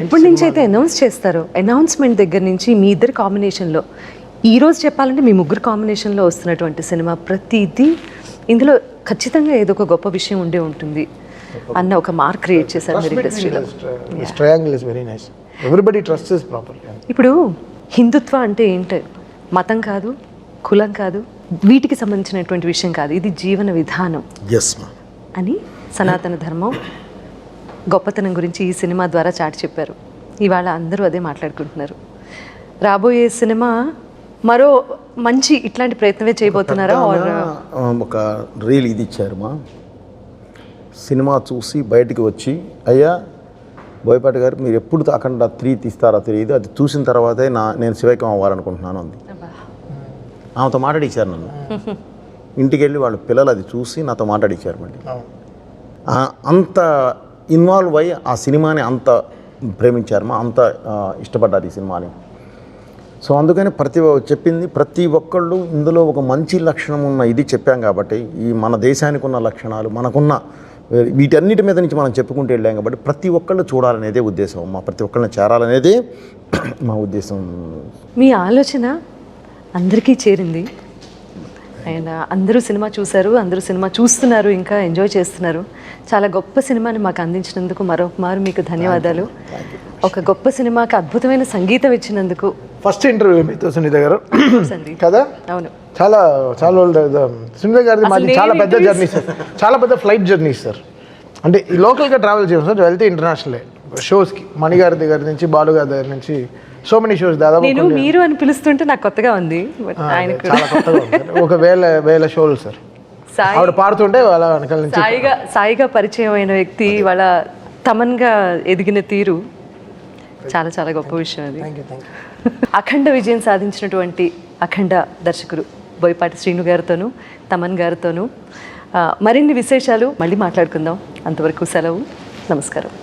ఎప్పటి నుంచి అయితే అనౌన్స్ చేస్తారో, అనౌన్స్మెంట్ దగ్గర నుంచి మీ ఇద్దరు కాంబినేషన్లో, ఈ రోజు చెప్పాలంటే మీ ముగ్గురు కాంబినేషన్లో వస్తున్నటువంటి సినిమా ప్రతిదీ ఇందులో ఖచ్చితంగా ఏదో ఒక గొప్ప విషయం ఉండే ఉంటుంది అన్న ఒక మార్క్ క్రియేట్ చేశారు మీరు ఇండస్ట్రీలో. Triangle is very nice, everybody trusts properly. ఇప్పుడు హిందుత్వ అంటే ఏంటి? మతం కాదు, కులం కాదు, వీటికి సంబంధించినటువంటి విషయం కాదు, ఇది జీవన విధానం అని సనాతన ధర్మం గొప్పతనం గురించి ఈ సినిమా ద్వారా చాటి చెప్పారు. ఇవాళ అందరూ అదే మాట్లాడుకుంటున్నారు. రాబోయే సినిమా మరో మంచి ఇట్లాంటి ప్రయత్నమే చేయబోతున్నారా? ఒక రీల్ ఇది ఇచ్చారు, మా సినిమా చూసి బయటికి వచ్చి, అయ్యా బోయపాటి గారు మీరు ఎప్పుడు అఖండ 3 తీస్తారో తెలియదు, అది చూసిన తర్వాతే నేను శివైక్యం అవ్వాలనుకుంటున్నాను అంది. ఆమెతో మాట్లాడిచ్చారు నన్ను. ఇంటికి వెళ్ళి వాళ్ళ పిల్లలు అది చూసి నాతో మాట్లాడిచ్చారు. మళ్ళీ అంత ఇన్వాల్వ్ అయ్యి ఆ సినిమాని అంత ప్రేమించారు, మా అంత ఇష్టపడ్డారు ఈ సినిమాని. సో అందుకని ప్రతి ఒక్కళ్ళు ఇందులో ఒక మంచి లక్షణం ఉన్న ఇది చెప్పాం కాబట్టి, ఈ మన దేశానికి ఉన్న లక్షణాలు మనకున్న వీటన్నిటి మీద నుంచి మనం చెప్పుకుంటూ వెళ్ళాం కాబట్టి ప్రతి ఒక్కళ్ళు చూడాలనేదే ఉద్దేశం, మా ప్రతి ఒక్కళ్ళని చేరాలనేదే మా ఉద్దేశం. మీ ఆలోచన అందరికీ చేరింది, అండ్ అందరూ సినిమా చూశారు, అందరూ సినిమా చూస్తున్నారు, ఇంకా ఎంజాయ్ చేస్తున్నారు. చాలా గొప్ప సినిమాని మాకు అందించినందుకు మరొకమారు మీకు ధన్యవాదాలు. ఒక గొప్ప సినిమాకి అద్భుతమైన సంగీతం ఇచ్చినందుకు. ఫస్ట్ ఇంటర్వ్యూ మీతో సునీత గారు కదా? అవును, చాలా సునీత గారిది మాది చాలా పెద్ద జర్నీ సార్, చాలా పెద్ద ఫ్లైట్ జర్నీ సార్. అంటే ఈ లోకల్గా ట్రావెల్ చేయం సార్, వెళ్తే ఇంటర్నేషనలే. షోస్కి మణిగారి దగ్గర నుంచి బాలుగారి దగ్గర నుంచి సో మెనీ షోస్ దాదాపు నేను మీరు అని పిలుస్తుంటే నాకు కొత్తగా ఉంది బట్ ఆయన కూడా చాలా కొత్తగా ఉంది సార్. ఒక వేల షోలు సార్. సాయి ఆవిడ పాడుతుంటే వాళ్ళ వెనకాల నుంచి సాయిగా పరిచయం అయిన వ్యక్తి వాళ్ళ తమన్గా ఎదిగిన తీరు చాలా చాలా గొప్ప విషయం అది. అఖండ విజయం సాధించినటువంటి అఖండ దర్శకులు బోయపాటి శ్రీను గారితోనూ తమన్ గారితోనూ మరిన్ని విశేషాలు మళ్ళీ మాట్లాడుకుందాం. అంతవరకు సెలవు. నమస్కారం.